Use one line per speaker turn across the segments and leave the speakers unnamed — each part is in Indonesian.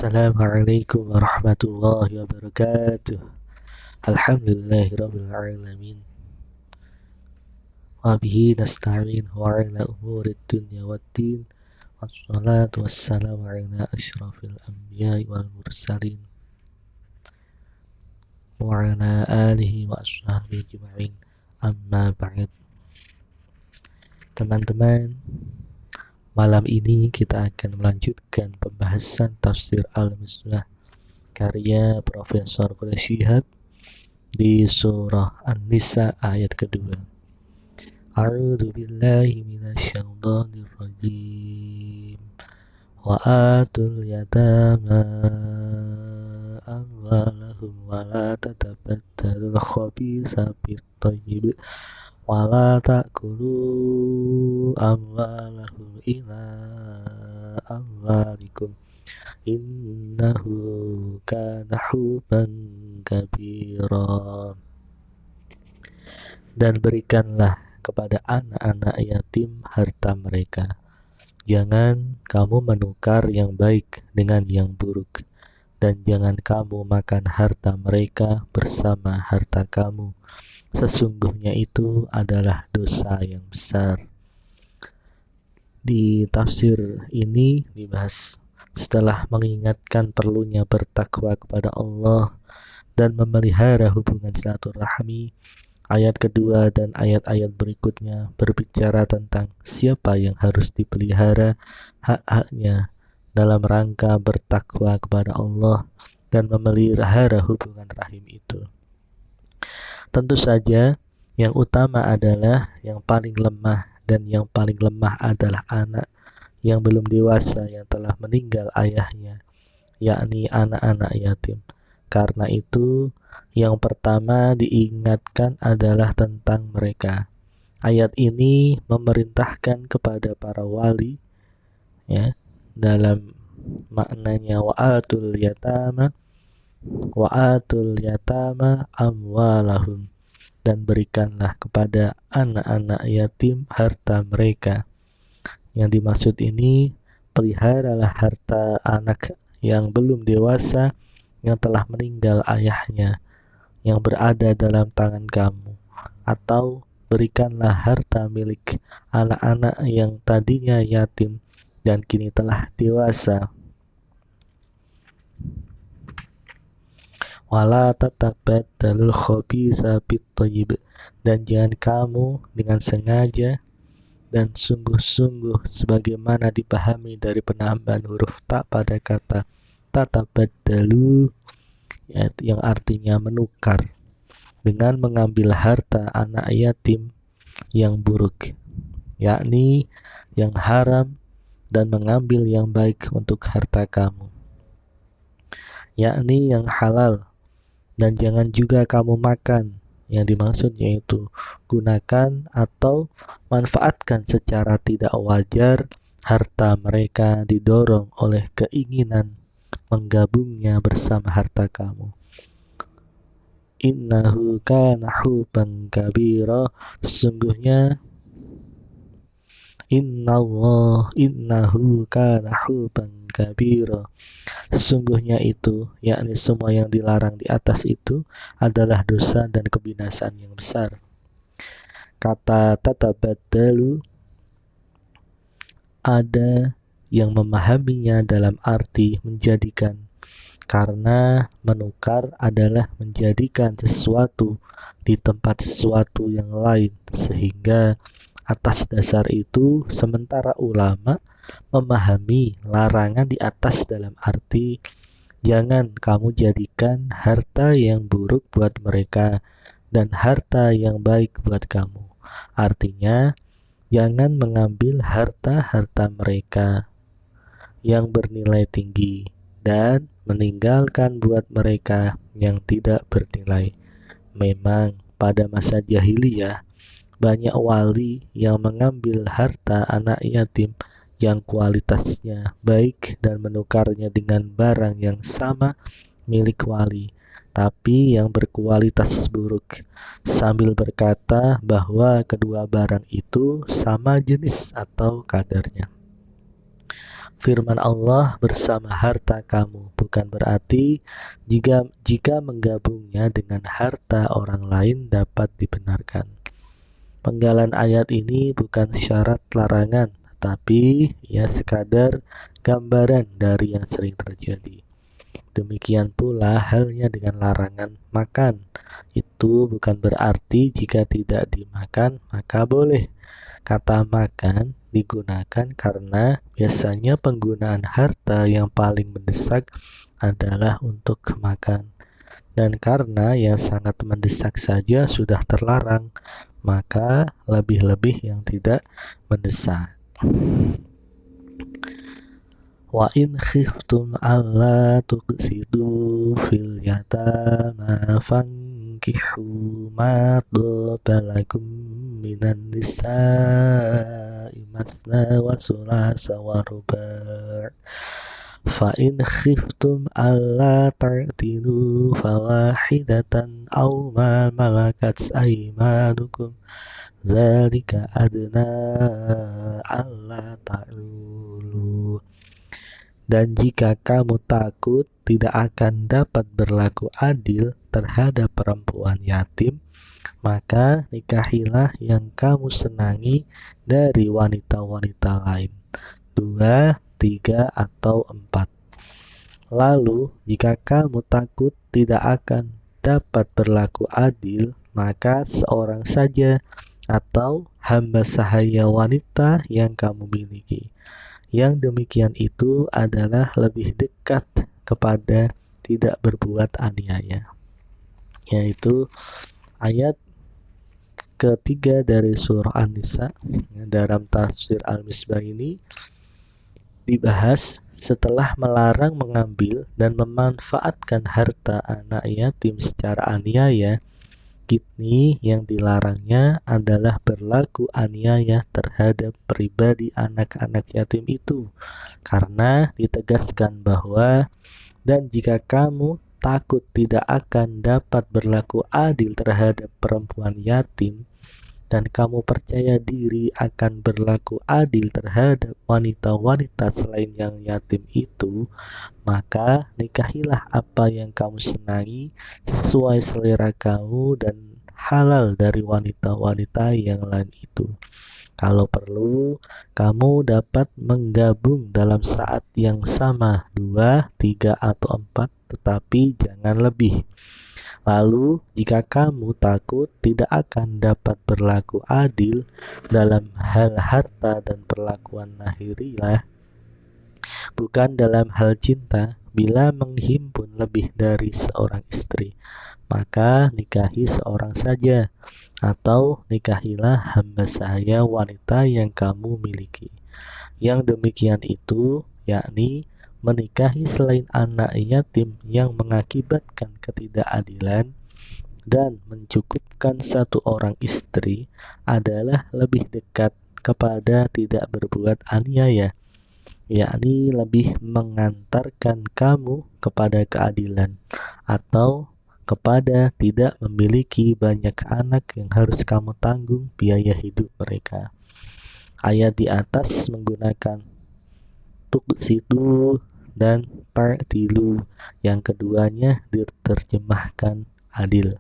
Assalamualaikum warahmatullahi wabarakatuh. Alhamdulillahirabbil alamin. Wa bihi nasta'in wa ala umurid dunya waddin. Wassalatu wassalamu ala asyrafil anbiya'i wal mursalin wa ala alihi wa ashabihi ajma'in. Amma ba'd. Teman-teman, malam ini kita akan melanjutkan pembahasan tafsir Al-Misbah karya Profesor Quraish Shihab di surah An-Nisa ayat kedua. A'udzu billahi minasyaitonir rajim. Wa atul yatama amwalahum wa la tatabaddalul khabitha bit-thayyib wa la ta'kulu amwalahum ila amwalikum innahu kana huban kabira. Dan berikanlah kepada anak-anak yatim harta mereka. Jangan kamu menukar yang baik dengan yang buruk, dan jangan kamu makan harta mereka bersama harta kamu. Sesungguhnya itu adalah dosa yang besar. Di tafsir ini dibahas setelah mengingatkan perlunya bertakwa kepada Allah dan memelihara hubungan silaturahmi. Ayat kedua dan ayat-ayat berikutnya berbicara tentang siapa yang harus dipelihara hak-haknya dalam rangka bertakwa kepada Allah dan memelihara hubungan rahim itu. Tentu saja yang utama adalah yang paling lemah, dan yang paling lemah adalah anak yang belum dewasa yang telah meninggal ayahnya, yakni anak-anak yatim. Karena itu, yang pertama diingatkan adalah tentang mereka. Ayat ini memerintahkan kepada para wali, ya, dalam maknanya wa'atul yatama amwalahum, dan berikanlah kepada anak-anak yatim harta mereka. Yang dimaksud ini, peliharalah harta anak yang belum dewasa yang telah meninggal ayahnya yang berada dalam tangan kamu, atau berikanlah harta milik anak-anak yang tadinya yatim dan kini telah dewasa. Wala tatabaddalul khabitha bit-thayyib, dan jangan kamu dengan sengaja dan sungguh-sungguh sebagaimana dipahami dari penambahan huruf ta pada kata tatabaddalu, yang artinya menukar, dengan mengambil harta anak yatim yang buruk, yakni yang haram, dan mengambil yang baik untuk harta kamu, yakni yang halal. Dan jangan juga kamu makan, yang dimaksud yaitu gunakan atau manfaatkan secara tidak wajar harta mereka didorong oleh keinginan menggabungnya bersama harta kamu. Innahu kana huban kabira, sesungguhnya innahu kana huban kabira, sesungguhnya itu, yakni semua yang dilarang di atas itu adalah dosa dan kebinasaan yang besar. Kata tatabaddalu ada yang memahaminya dalam arti menjadikan, karena menukar adalah menjadikan sesuatu di tempat sesuatu yang lain, sehingga atas dasar itu sementara ulama memahami larangan di atas dalam arti jangan kamu jadikan harta yang buruk buat mereka dan harta yang baik buat kamu. Artinya, jangan mengambil harta-harta mereka yang bernilai tinggi dan meninggalkan buat mereka yang tidak bernilai. Memang pada masa jahiliyah banyak wali yang mengambil harta anak yatim yang kualitasnya baik dan menukarnya dengan barang yang sama milik wali, tapi yang berkualitas buruk, sambil berkata bahwa kedua barang itu sama jenis atau kadarnya. Firman Allah bersama harta kamu bukan berarti jika menggabungnya dengan harta orang lain dapat dibenarkan. Penggalan ayat ini bukan syarat larangan, tetapi ia sekadar gambaran dari yang sering terjadi. Demikian pula halnya dengan larangan makan. Itu bukan berarti jika tidak dimakan maka boleh. Kata makan digunakan karena biasanya penggunaan harta yang paling mendesak adalah untuk makan. Dan karena yang sangat mendesak saja sudah terlarang, maka lebih-lebih yang tidak mendesak. Wa in khiftum alla tuqsidu fil yatama fankihu ma qabalakum minan nisa'i masna wa sulasa wa ruba' fa in khiftum alla ta'dilu fawahidatan aw ma malakat aymanukum dzalika adna alla ta'ulu. Dan jika kamu takut tidak akan dapat berlaku adil terhadap perempuan yatim, maka nikahilah yang kamu senangi dari wanita-wanita lain, 2, 3, atau 4. Lalu, jika kamu takut tidak akan dapat berlaku adil, maka seorang saja atau hamba sahaya wanita yang kamu miliki. Yang demikian itu adalah lebih dekat kepada tidak berbuat aniaya. Yaitu ayat ketiga dari surah An-Nisa. Dalam tafsir Al-Misbah ini dibahas setelah melarang mengambil dan memanfaatkan harta anak yatim secara aniaya. Kini yang dilarangnya adalah berlaku aniaya terhadap pribadi anak-anak yatim itu, karena ditegaskan bahwa dan jika kamu takut tidak akan dapat berlaku adil terhadap perempuan yatim dan kamu percaya diri akan berlaku adil terhadap wanita-wanita selain yang yatim itu, maka nikahilah apa yang kamu senangi sesuai selera kamu dan halal dari wanita-wanita yang lain itu. Kalau perlu, kamu dapat menggabung dalam saat yang sama 2, 3, atau 4, tetapi jangan lebih. Lalu, jika kamu takut tidak akan dapat berlaku adil dalam hal harta dan perlakuan lahiriah, bukan dalam hal cinta, bila menghimpun lebih dari seorang istri, maka nikahi seorang saja, atau nikahilah hamba sahaya wanita yang kamu miliki. Yang demikian itu, yakni menikahi selain anak yatim yang mengakibatkan ketidakadilan dan mencukupkan satu orang istri adalah lebih dekat kepada tidak berbuat aniaya, yakni lebih mengantarkan kamu kepada keadilan atau kepada tidak memiliki banyak anak yang harus kamu tanggung biaya hidup mereka. Ayat di atas menggunakan tuqsidu dan ta'dilu, yang keduanya diterjemahkan adil.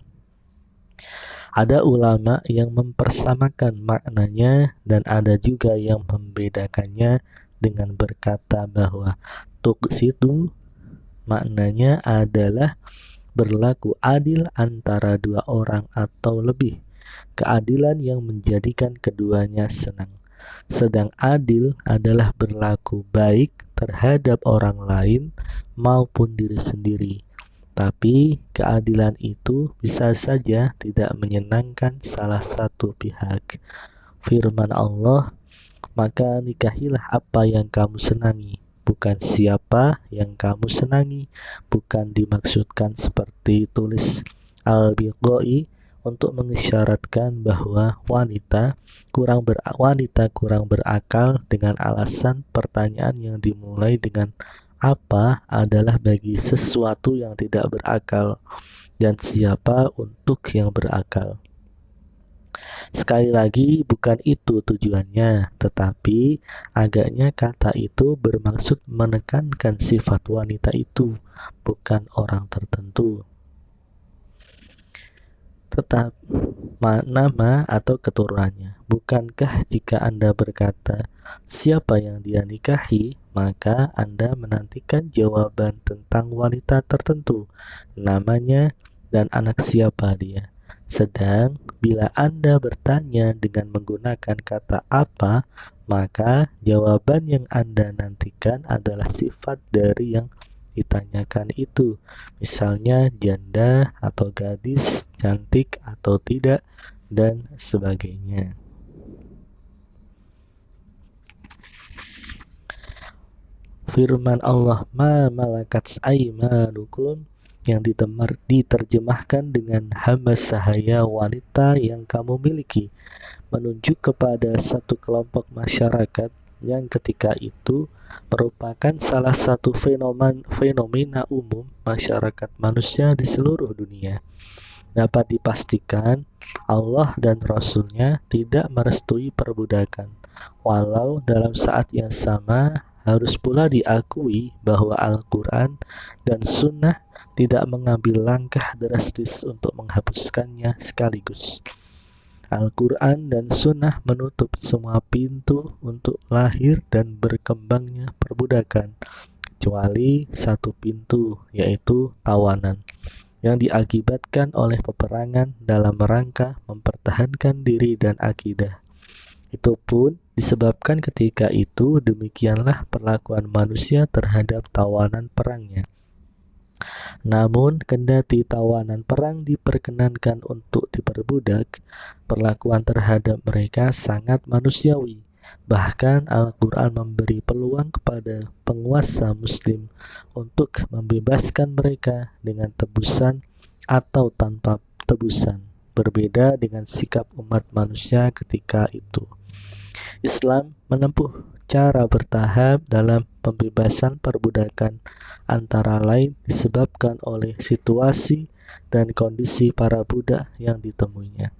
Ada ulama yang mempersamakan maknanya dan ada juga yang membedakannya dengan berkata bahwa tuqsidu maknanya adalah berlaku adil antara dua orang atau lebih, keadilan yang menjadikan keduanya senang. Sedang adil adalah berlaku baik terhadap orang lain maupun diri sendiri. Tapi keadilan itu bisa saja tidak menyenangkan salah satu pihak. Firman Allah, maka nikahilah apa yang kamu senangi, bukan siapa yang kamu senangi. Bukan dimaksudkan seperti tulis Al-Biqai untuk mengisyaratkan bahwa wanita kurang berakal dengan alasan pertanyaan yang dimulai dengan apa adalah bagi sesuatu yang tidak berakal dan siapa untuk yang berakal. Sekali lagi, bukan itu tujuannya, tetapi agaknya kata itu bermaksud menekankan sifat wanita itu, bukan orang tertentu. Tetap nama atau keturunannya. Bukankah jika Anda berkata siapa yang dia nikahi, maka Anda menantikan jawaban tentang wanita tertentu, namanya, dan anak siapa dia. Sedang bila Anda bertanya dengan menggunakan kata apa, maka jawaban yang Anda nantikan adalah sifat dari yang ditanyakan itu. Misalnya janda atau gadis, cantik atau tidak, dan sebagainya. Firman Allah, ma malakat aimanukum, yang diterjemahkan dengan hamba sahaya wanita yang kamu miliki, menunjuk kepada satu kelompok masyarakat yang ketika itu merupakan salah satu fenomena umum masyarakat manusia di seluruh dunia. Dapat dipastikan Allah dan Rasul-Nya tidak merestui perbudakan, walau dalam saat yang sama harus pula diakui bahwa Al-Quran dan Sunnah tidak mengambil langkah drastis untuk menghapuskannya sekaligus. Al-Quran dan Sunnah menutup semua pintu untuk lahir dan berkembangnya perbudakan, kecuali satu pintu, yaitu tawanan, yang diakibatkan oleh peperangan dalam rangka mempertahankan diri dan akidah. Itu pun disebabkan ketika itu demikianlah perlakuan manusia terhadap tawanan perangnya. Namun, kendati tawanan perang diperkenankan untuk diperbudak, perlakuan terhadap mereka sangat manusiawi. Bahkan Al-Quran memberi peluang kepada penguasa muslim untuk membebaskan mereka dengan tebusan atau tanpa tebusan, berbeda dengan sikap umat manusia ketika itu. Islam menempuh cara bertahap dalam pembebasan perbudakan, antara lain disebabkan oleh situasi dan kondisi para budak yang ditemuinya.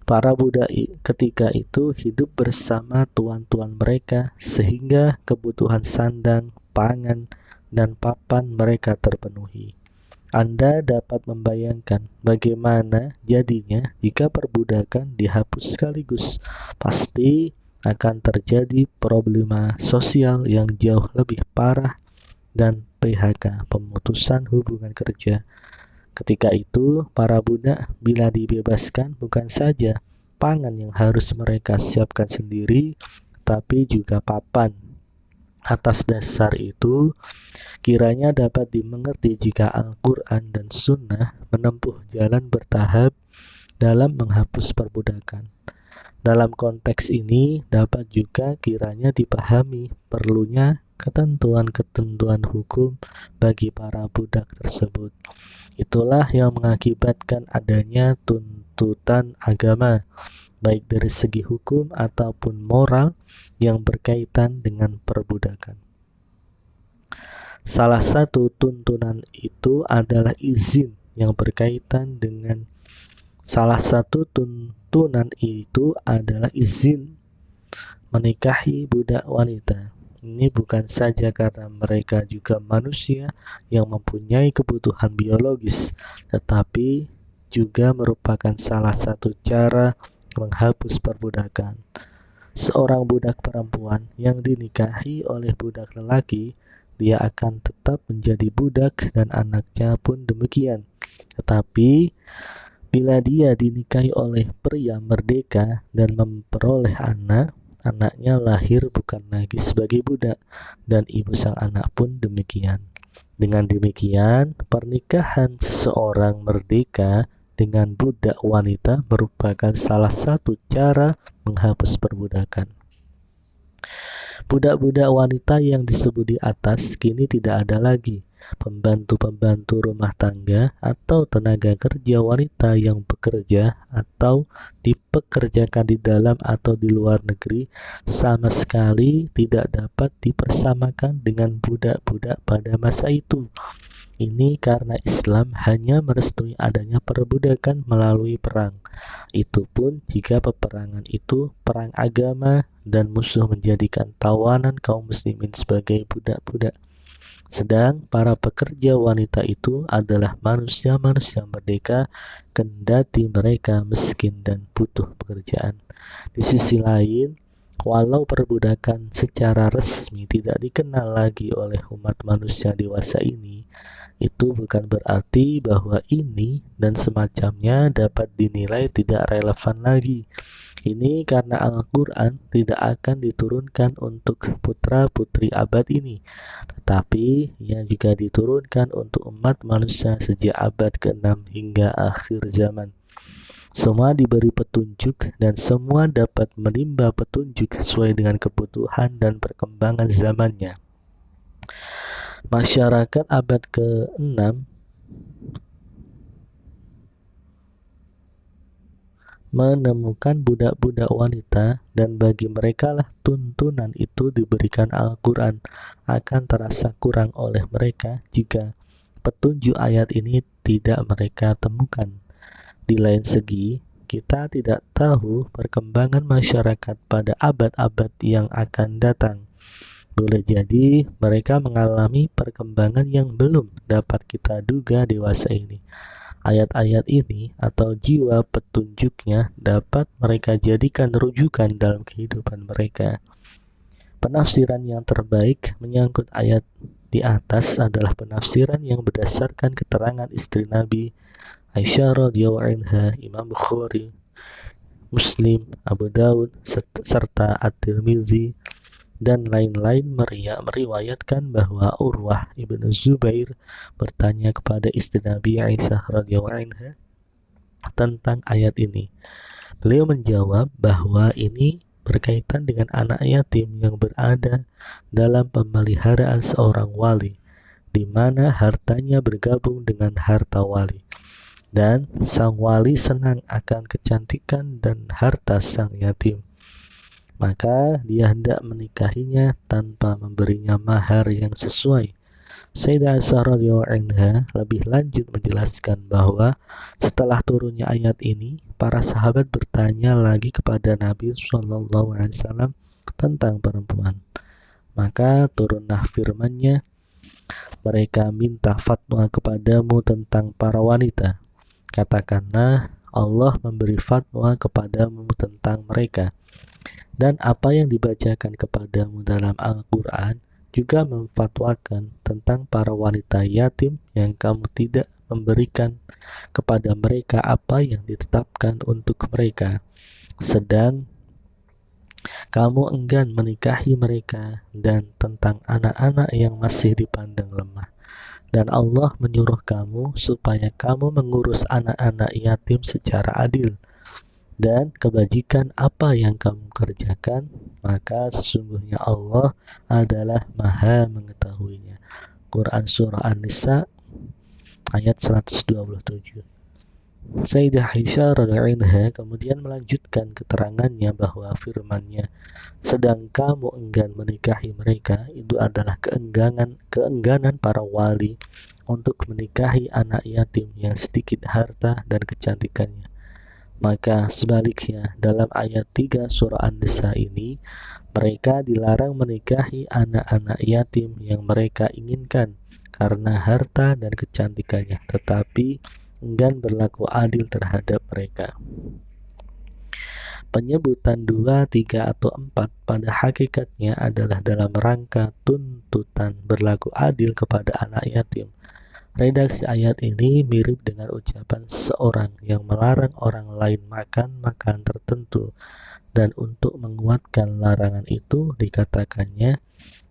Para budak ketika itu hidup bersama tuan-tuan mereka sehingga kebutuhan sandang, pangan, dan papan mereka terpenuhi. Anda dapat membayangkan bagaimana jadinya jika perbudakan dihapus sekaligus. Pasti akan terjadi problema sosial yang jauh lebih parah dan PHK, pemutusan hubungan kerja. Ketika itu, para budak bila dibebaskan bukan saja pangan yang harus mereka siapkan sendiri, tapi juga papan. Atas dasar itu, kiranya dapat dimengerti jika Al-Quran dan Sunnah menempuh jalan bertahap dalam menghapus perbudakan. Dalam konteks ini, dapat juga kiranya dipahami perlunya ketentuan-ketentuan hukum bagi para budak tersebut. Itulah yang mengakibatkan adanya tuntutan agama, baik dari segi hukum ataupun moral yang berkaitan dengan perbudakan. Salah satu tuntunan itu adalah izin yang berkaitan dengan izin menikahi budak wanita. Ini bukan saja karena mereka juga manusia yang mempunyai kebutuhan biologis, tetapi juga merupakan salah satu cara menghapus perbudakan. Seorang budak perempuan yang dinikahi oleh budak lelaki, dia akan tetap menjadi budak dan anaknya pun demikian. Tetapi bila dia dinikahi oleh pria merdeka dan memperoleh anak, anaknya lahir bukan lagi sebagai budak, dan ibu sang anak pun demikian. Dengan demikian, pernikahan seseorang merdeka dengan budak wanita merupakan salah satu cara menghapus perbudakan. Budak-budak wanita yang disebut di atas kini tidak ada lagi. Pembantu-pembantu rumah tangga atau tenaga kerja wanita yang bekerja atau dipekerjakan di dalam atau di luar negeri sama sekali tidak dapat dipersamakan dengan budak-budak pada masa itu. Ini karena Islam hanya merestui adanya perbudakan melalui perang. Itu pun jika peperangan itu perang agama dan musuh menjadikan tawanan kaum muslimin sebagai budak-budak. Sedang para pekerja wanita itu adalah manusia-manusia merdeka, kendati mereka miskin dan butuh pekerjaan. Di sisi lain, walau perbudakan secara resmi tidak dikenal lagi oleh umat manusia dewasa ini, itu bukan berarti bahwa ini dan semacamnya dapat dinilai tidak relevan lagi. Ini karena Al-Quran tidak akan diturunkan untuk putra-putri abad ini, tetapi ia juga diturunkan untuk umat manusia sejak abad ke-6 hingga akhir zaman. Semua diberi petunjuk dan semua dapat menimba petunjuk sesuai dengan kebutuhan dan perkembangan zamannya. Masyarakat abad ke-6 menemukan budak-budak wanita, dan bagi mereka lah tuntunan itu diberikan Al-Quran. Akan terasa kurang oleh mereka jika petunjuk ayat ini tidak mereka temukan. Di lain segi, kita tidak tahu perkembangan masyarakat pada abad-abad yang akan datang. Boleh jadi mereka mengalami perkembangan yang belum dapat kita duga dewasa ini. Ayat-ayat ini atau jiwa petunjuknya dapat mereka jadikan rujukan dalam kehidupan mereka. Penafsiran yang terbaik menyangkut ayat di atas adalah penafsiran yang berdasarkan keterangan istri Nabi Aisyah radhiyallahu anha, Imam Bukhari, Muslim, Abu Daud, serta At-Tirmizi dan lain-lain meriwayatkan bahwa Urwah ibnu Zubair bertanya kepada istri Nabi Aisyah radhiyallahu anha tentang ayat ini. Beliau menjawab bahwa ini berkaitan dengan anak yatim yang berada dalam pemeliharaan seorang wali, di mana hartanya bergabung dengan harta wali, dan sang wali senang akan kecantikan dan harta sang yatim. Maka dia hendak menikahinya tanpa memberinya mahar yang sesuai. Sayyidah Aisyah radhiyallahu anha lebih lanjut menjelaskan bahwa setelah turunnya ayat ini, para sahabat bertanya lagi kepada Nabi SAW tentang perempuan. Maka turunlah firman-Nya, mereka minta fatwa kepadamu tentang para wanita. Katakanlah, Allah memberi fatwa kepadamu tentang mereka. Dan apa yang dibacakan kepadamu dalam Al-Quran juga memfatwakan tentang para wanita yatim yang kamu tidak memberikan kepada mereka apa yang ditetapkan untuk mereka, sedang kamu enggan menikahi mereka, dan tentang anak-anak yang masih dipandang lemah. Dan Allah menyuruh kamu supaya kamu mengurus anak-anak yatim secara adil. Dan kebajikan apa yang kamu kerjakan, maka sesungguhnya Allah adalah Maha mengetahuinya. Quran Surah An-Nisa ayat 127. Sayyidah Aisyah radhiyallahu anha kemudian melanjutkan keterangannya bahwa firman-Nya, sedang kamu enggan menikahi mereka, itu adalah keengganan para wali untuk menikahi anak yatim yang sedikit harta dan kecantikannya. Maka sebaliknya, dalam ayat 3 surah An-Nisa ini, mereka dilarang menikahi anak-anak yatim yang mereka inginkan karena harta dan kecantikannya, tetapi enggan berlaku adil terhadap mereka. Penyebutan 2, 3, atau 4 pada hakikatnya adalah dalam rangka tuntutan berlaku adil kepada anak yatim. Redaksi ayat ini mirip dengan ucapan seorang yang melarang orang lain makan makanan tertentu, dan untuk menguatkan larangan itu dikatakannya,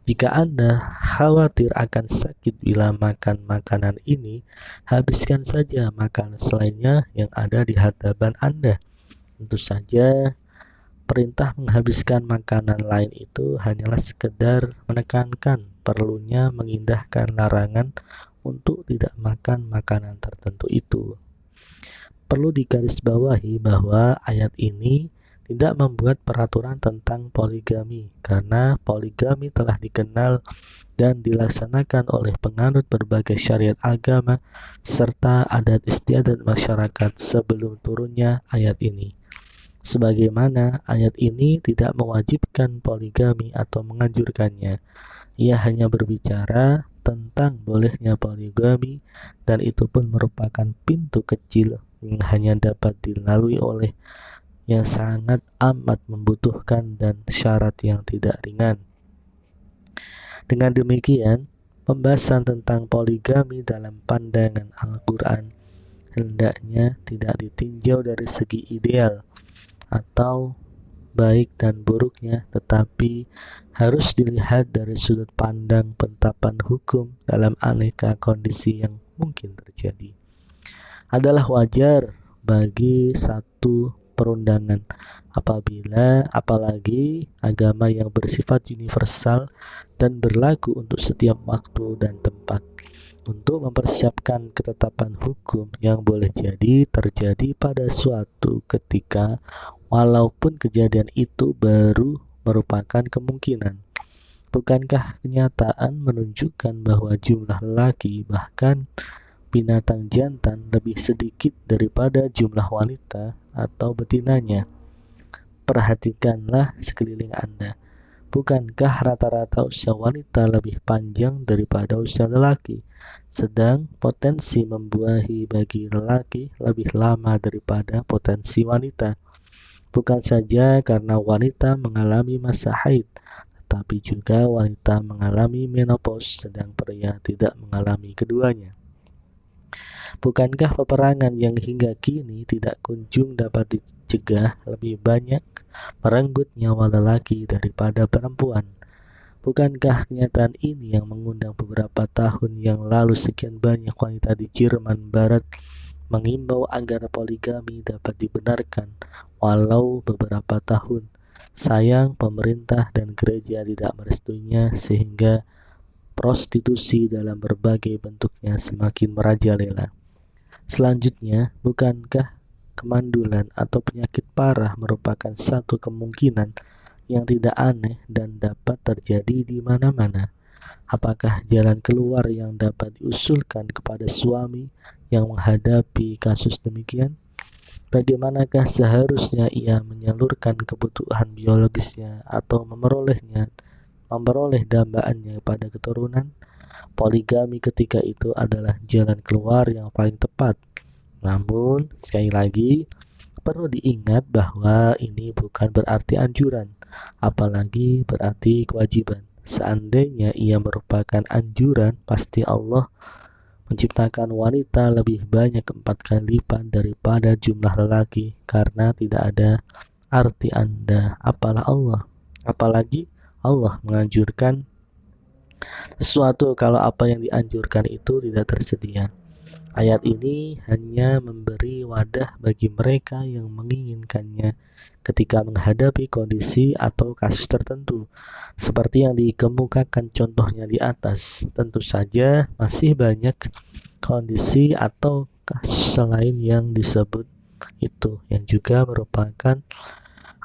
jika Anda khawatir akan sakit bila makan makanan ini, habiskan saja makanan selainnya yang ada di hadapan Anda. Tentu saja, perintah menghabiskan makanan lain itu hanyalah sekedar menekankan perlunya mengindahkan larangan untuk tidak makan makanan tertentu itu. Perlu digarisbawahi bahwa ayat ini tidak membuat peraturan tentang poligami, karena poligami telah dikenal dan dilaksanakan oleh penganut berbagai syariat agama serta adat istiadat masyarakat sebelum turunnya ayat ini. Sebagaimana ayat ini tidak mewajibkan poligami atau menganjurkannya, ia hanya berbicara tentang bolehnya poligami, dan itu pun merupakan pintu kecil yang hanya dapat dilalui oleh yang sangat amat membutuhkan dan syarat yang tidak ringan. Dengan demikian, pembahasan tentang poligami dalam pandangan Al-Quran hendaknya tidak ditinjau dari segi ideal atau baik dan buruknya, tetapi harus dilihat dari sudut pandang penetapan hukum dalam aneka kondisi yang mungkin terjadi. Adalah wajar bagi satu perundangan apalagi agama yang bersifat universal dan berlaku untuk setiap waktu dan tempat, untuk mempersiapkan ketetapan hukum yang boleh jadi terjadi pada suatu ketika, walaupun kejadian itu baru merupakan kemungkinan. Bukankah kenyataan menunjukkan bahwa jumlah lelaki, bahkan binatang jantan, lebih sedikit daripada jumlah wanita atau betinanya? Perhatikanlah sekeliling Anda. Bukankah rata-rata usia wanita lebih panjang daripada usia lelaki? Sedang potensi membuahi bagi lelaki lebih lama daripada potensi wanita. Bukan saja karena wanita mengalami masa haid, tetapi juga wanita mengalami menopause, sedang pria tidak mengalami keduanya. Bukankah peperangan yang hingga kini tidak kunjung dapat dicegah lebih banyak merenggut nyawa lelaki daripada perempuan? Bukankah kenyataan ini yang mengundang beberapa tahun yang lalu sekian banyak wanita di Jerman Barat mengimbau agar poligami dapat dibenarkan walau beberapa tahun? Sayang, pemerintah dan gereja tidak merestuinya, sehingga prostitusi dalam berbagai bentuknya semakin merajalela. Selanjutnya, bukankah kemandulan atau penyakit parah merupakan satu kemungkinan yang tidak aneh dan dapat terjadi di mana-mana? Apakah jalan keluar yang dapat diusulkan kepada suami yang menghadapi kasus demikian? Bagaimanakah seharusnya ia menyalurkan kebutuhan biologisnya atau memperoleh dambaannya pada keturunan? Poligami ketika itu adalah jalan keluar yang paling tepat. Namun, sekali lagi, perlu diingat bahwa ini bukan berarti anjuran, apalagi berarti kewajiban. Seandainya ia merupakan anjuran, pasti Allah menciptakan wanita lebih banyak 4 kali lipat daripada jumlah lelaki, karena tidak ada arti Anda apalagi Allah menganjurkan sesuatu kalau apa yang dianjurkan itu tidak tersedia. Ayat ini hanya memberi wadah bagi mereka yang menginginkannya ketika menghadapi kondisi atau kasus tertentu, seperti yang dikemukakan contohnya di atas. Tentu saja masih banyak kondisi atau kasus lain yang disebut itu, yang juga merupakan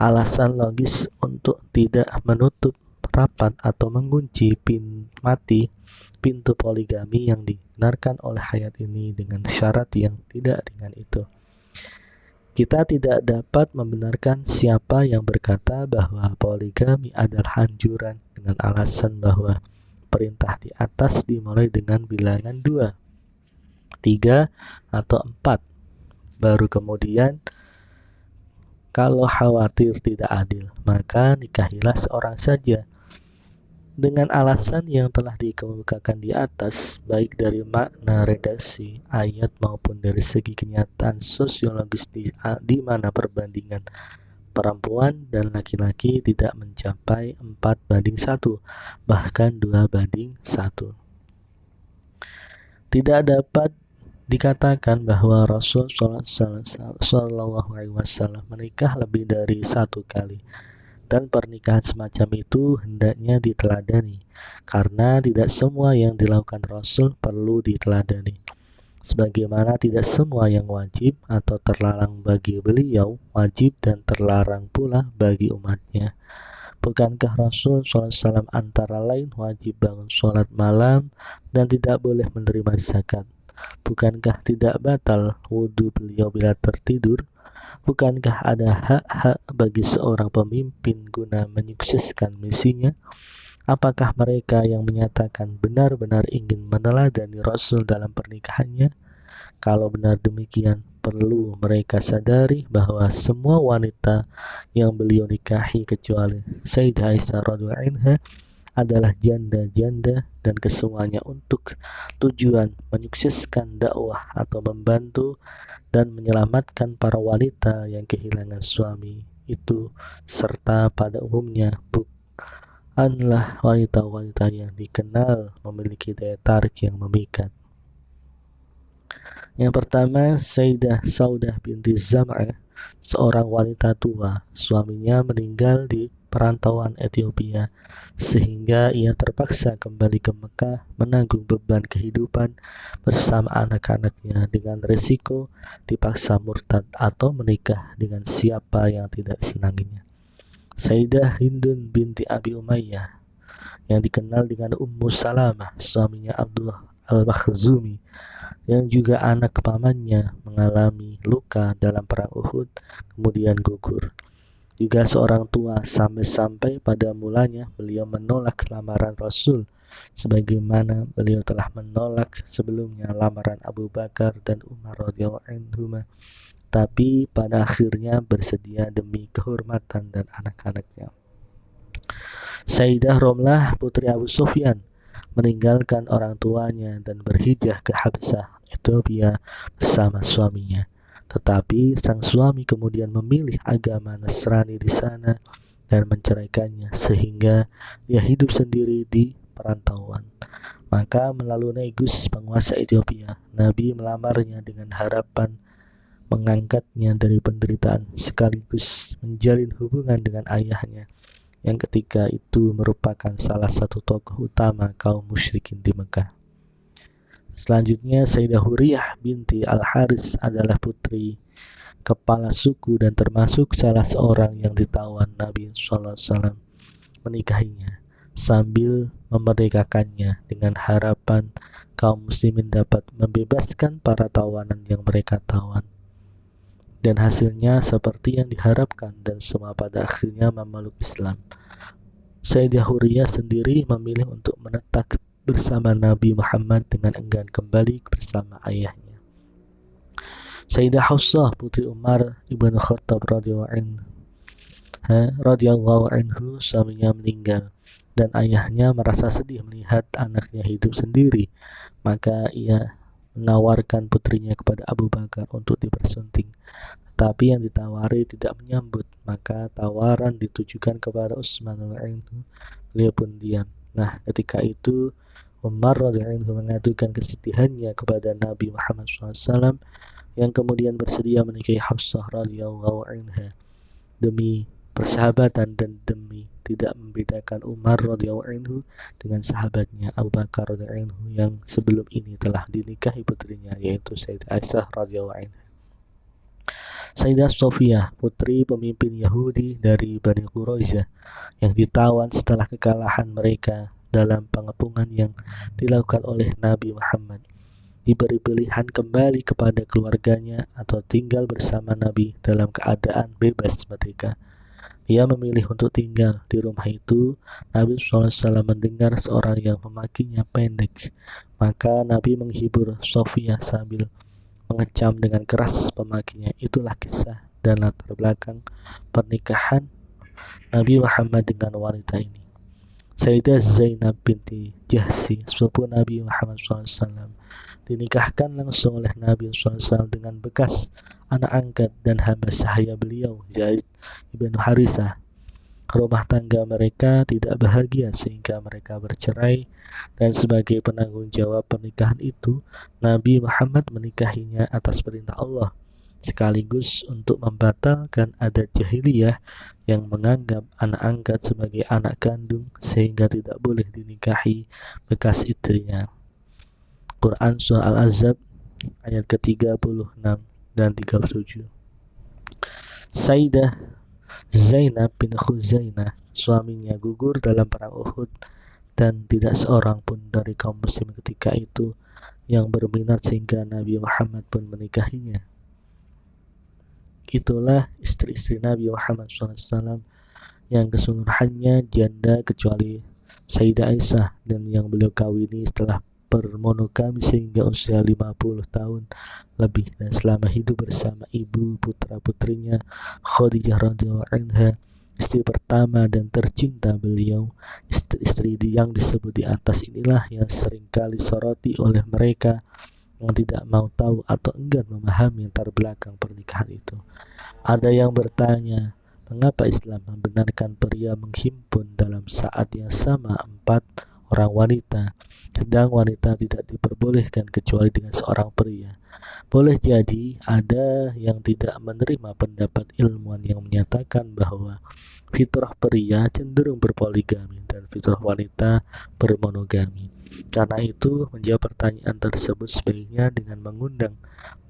alasan logis untuk tidak menutup rapat atau mengunci pintu poligami yang dibenarkan oleh ayat ini dengan syarat yang tidak ringan itu. Kita tidak dapat membenarkan siapa yang berkata bahwa poligami adalah anjuran dengan alasan bahwa perintah di atas dimulai dengan bilangan 2, 3, atau 4. Baru kemudian, kalau khawatir tidak adil, maka nikahilah seorang saja. Dengan alasan yang telah dikemukakan di atas, baik dari makna redaksi ayat maupun dari segi kenyataan sosiologis di mana perbandingan perempuan dan laki-laki tidak mencapai 4:1, bahkan 2:1. Tidak dapat dikatakan bahwa Rasul Shallallahu Alaihi Wasallam menikah lebih dari 1 kali, dan pernikahan semacam itu hendaknya diteladani, karena tidak semua yang dilakukan Rasul perlu diteladani. sebagaimana tidak semua yang wajib atau terlarang bagi beliau wajib dan terlarang pula bagi umatnya. Bukankah Rasul SAW antara lain wajib bangun sholat malam dan tidak boleh menerima zakat? Bukankah tidak batal wudhu beliau bila tertidur? Bukankah ada hak-hak bagi seorang pemimpin guna menyukseskan misinya? Apakah mereka yang menyatakan benar-benar ingin meneladani Rasul dalam pernikahannya? Kalau benar demikian, perlu mereka sadari bahwa semua wanita yang beliau nikahi kecuali Sayyidah Aisyah radhiyallahu anha adalah janda-janda dan kesemuanya untuk tujuan menyukseskan dakwah atau membantu dan menyelamatkan para wanita yang kehilangan suami itu, serta pada umumnya bukanlah wanita-wanita yang dikenal memiliki daya tarik yang memikat. Yang pertama, Sayyidah Saudah binti Zam'ah, seorang wanita tua. Suaminya meninggal di perantauan Ethiopia, sehingga ia terpaksa kembali ke Mekah menanggung beban kehidupan bersama anak-anaknya dengan risiko dipaksa murtad atau menikah dengan siapa yang tidak senanginya. Sayyidah Hindun binti Abi Umayyah, yang dikenal dengan Ummu Salamah, suaminya Abdullah al-Makhzumi, yang juga anak pamannya, mengalami luka dalam perang Uhud kemudian gugur. Juga seorang tua, sampai-sampai pada mulanya beliau menolak lamaran Rasul sebagaimana beliau telah menolak sebelumnya lamaran Abu Bakar dan Umar radhiyallahu anhuma, tapi pada akhirnya bersedia demi kehormatan dan anak-anaknya. Sayyidah Romlah putri Abu Sufyan meninggalkan orang tuanya dan berhijrah ke Habsah, Ethiopia bersama suaminya. Tetapi sang suami kemudian memilih agama Nasrani di sana dan menceraikannya sehingga dia hidup sendiri di perantauan. Maka melalui Negus, penguasa Ethiopia, Nabi melamarnya dengan harapan mengangkatnya dari penderitaan sekaligus menjalin hubungan dengan ayahnya yang ketika itu merupakan salah satu tokoh utama kaum musyrikin di Mekah. Selanjutnya, Sayyidah Huriyah binti Al-Haris adalah putri kepala suku dan termasuk salah seorang yang ditawan Nabi SAW menikahinya sambil memerdekakannya dengan harapan kaum muslimin dapat membebaskan para tawanan yang mereka tawan. Dan hasilnya seperti yang diharapkan dan semua pada akhirnya memeluk Islam. Sayyidah Huriyah sendiri memilih untuk menetap bersama Nabi Muhammad dengan enggan kembali bersama ayahnya. Sayyidah Hafsah putri Umar ibn Khattab radhiyallahu anhu, suaminya meninggal dan ayahnya merasa sedih melihat anaknya hidup sendiri, maka ia menawarkan putrinya kepada Abu Bakar untuk dipersunting. Tetapi yang ditawari tidak menyambut, maka tawaran ditujukan kepada Utsman radhiyallahu anhu. Beliau pun diam. Nah, ketika itu Umar radhiyallahu anhu mengadukan kesedihannya kepada Nabi Muhammad SAW yang kemudian bersedia menikahi Hafsah radhiyallahu anha demi persahabatan dan demi tidak membedakan Umar radhiyallahu anhu dengan sahabatnya Abu Bakar radhiyallahu anhu yang sebelum ini telah dinikahi putrinya, yaitu Sayyidah Aisyah radhiyallahu anha. Sayyidah Sofiyah, putri pemimpin Yahudi dari Bani Quraisyah yang ditawan setelah kekalahan mereka dalam pengepungan yang dilakukan oleh Nabi Muhammad, diberi pilihan kembali kepada keluarganya atau tinggal bersama Nabi dalam keadaan bebas merdeka. Ia memilih untuk tinggal di rumah itu. Nabi SAW mendengar seorang yang memakinya pendek, maka Nabi menghibur Sofiyah sambil mengecam dengan keras pemakinya. Itulah kisah dan latar belakang pernikahan Nabi Muhammad dengan wanita ini. Sayyidah Zainab binti Jahsi, sepupu Nabi Muhammad SAW, dinikahkan langsung oleh Nabi SAW dengan bekas anak angkat dan hamba sahaya beliau, Zaid ibn Harithah. Rumah tangga mereka tidak bahagia sehingga mereka bercerai, dan sebagai penanggung jawab pernikahan itu, Nabi Muhammad menikahinya atas perintah Allah, sekaligus untuk membatalkan adat jahiliyah yang menganggap anak angkat sebagai anak kandung sehingga tidak boleh dinikahi bekas istrinya. Quran Surah Al-Ahzab ayat ke-36 dan 37. Sayyidah Zainab bin Khuzainah, suaminya gugur dalam perang Uhud, dan tidak seorang pun dari kaum muslim ketika itu yang berminat sehingga Nabi Muhammad pun menikahinya. Itulah istri-istri Nabi Muhammad SAW yang keseluruhannya janda kecuali Sayyidah Aisyah, dan yang beliau kawini setelah bermonogami sehingga usia 50 tahun lebih, dan selama hidup bersama ibu putra-putrinya Khadijah radhiyallahu anha, istri pertama dan tercinta beliau. Istri-istri yang disebut di atas inilah yang seringkali soroti oleh mereka yang tidak mau tahu atau enggan memahami latar belakang pernikahan itu. Ada yang bertanya, mengapa Islam membenarkan pria menghimpun dalam saat yang sama 4 orang wanita, sedang wanita tidak diperbolehkan kecuali dengan seorang pria? Boleh jadi ada yang tidak menerima pendapat ilmuwan yang menyatakan bahwa fitrah pria cenderung berpoligami dan fitrah wanita bermonogami. Karena itu, menjawab pertanyaan tersebut sebaiknya dengan mengundang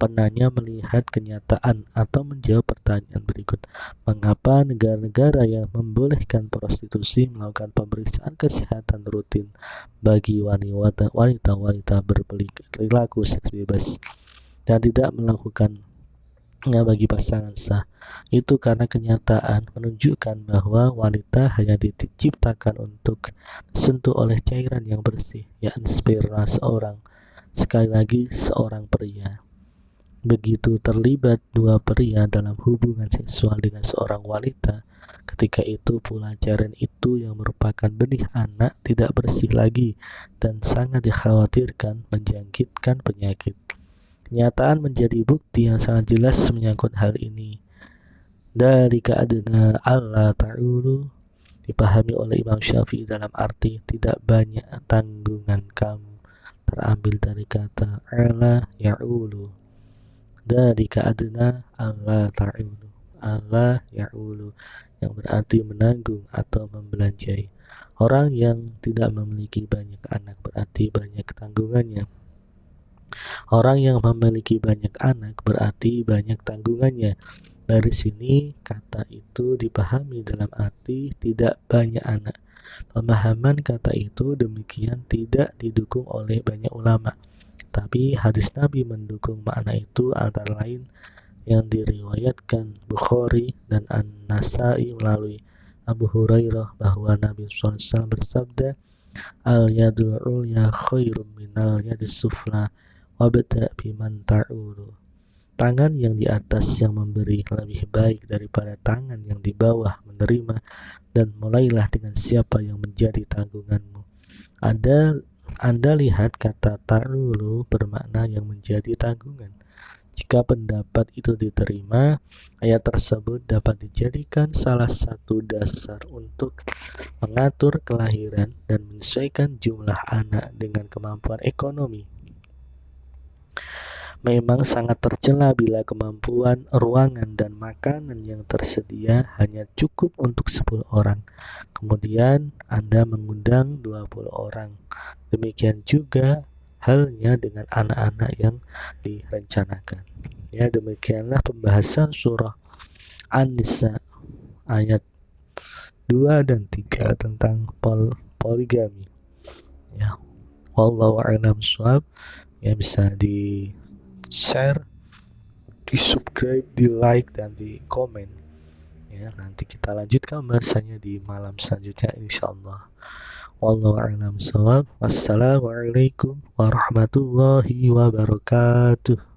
penanya melihat kenyataan atau menjawab pertanyaan berikut. Mengapa negara-negara yang membolehkan prostitusi melakukan pemeriksaan kesehatan rutin bagi wanita-wanita berperilaku seks bebas dan tidak melakukannya bagi pasangan sah? Itu karena kenyataan menunjukkan bahwa wanita hanya diciptakan untuk disentuh oleh cairan yang bersih, yakni sperma seorang, sekali lagi seorang pria. Begitu terlibat dua pria dalam hubungan seksual dengan seorang wanita, ketika itu pula cairan itu yang merupakan benih anak tidak bersih lagi dan sangat dikhawatirkan menjangkitkan penyakit. Kenyataan menjadi bukti yang sangat jelas menyangkut hal ini. Dari keadaan Allah ta'ulu dipahami oleh Imam Syafi'i dalam arti tidak banyak tanggungan kamu, terambil dari kata ala ya'ulu. Dari keadaan Allah ta'ulu, Allah ya'ulu, yang berarti menanggung atau membelanjai. Orang yang tidak memiliki banyak anak berarti banyak tanggungannya. Orang yang memiliki banyak anak berarti banyak tanggungannya. Dari sini kata itu dipahami dalam arti tidak banyak anak. Pemahaman kata itu demikian tidak didukung oleh banyak ulama. Tapi hadis Nabi mendukung makna itu, antara lain yang diriwayatkan Bukhari dan An-Nasai melalui Abu Hurairah bahwa Nabi SAW bersabda, al-yadul ulya khairum minal yadis sufla wabda biman ta'ulu. Tangan yang di atas yang memberi lebih baik daripada tangan yang di bawah menerima, dan mulailah dengan siapa yang menjadi tanggunganmu. Anda lihat kata ta'ulu bermakna yang menjadi tanggungan. Jika pendapat itu diterima, ayat tersebut dapat dijadikan salah satu dasar untuk mengatur kelahiran dan menyesuaikan jumlah anak dengan kemampuan ekonomi. Memang sangat tercela bila kemampuan ruangan dan makanan yang tersedia hanya cukup untuk 10 orang. Kemudian Anda mengundang 20 orang. Demikian juga halnya dengan anak-anak yang direncanakan. Ya, demikianlah pembahasan surah An-Nisa ayat 2 dan 3 tentang poligami. Ya, wallahu a'lam bishawab. Ya, bisa di share, di subscribe, di like, dan di komen. Ya, nanti kita lanjutkan bahasanya di malam selanjutnya insyaallah. Wallahu a'lam bishawab. Wassalamualaikum warahmatullahi wabarakatuh.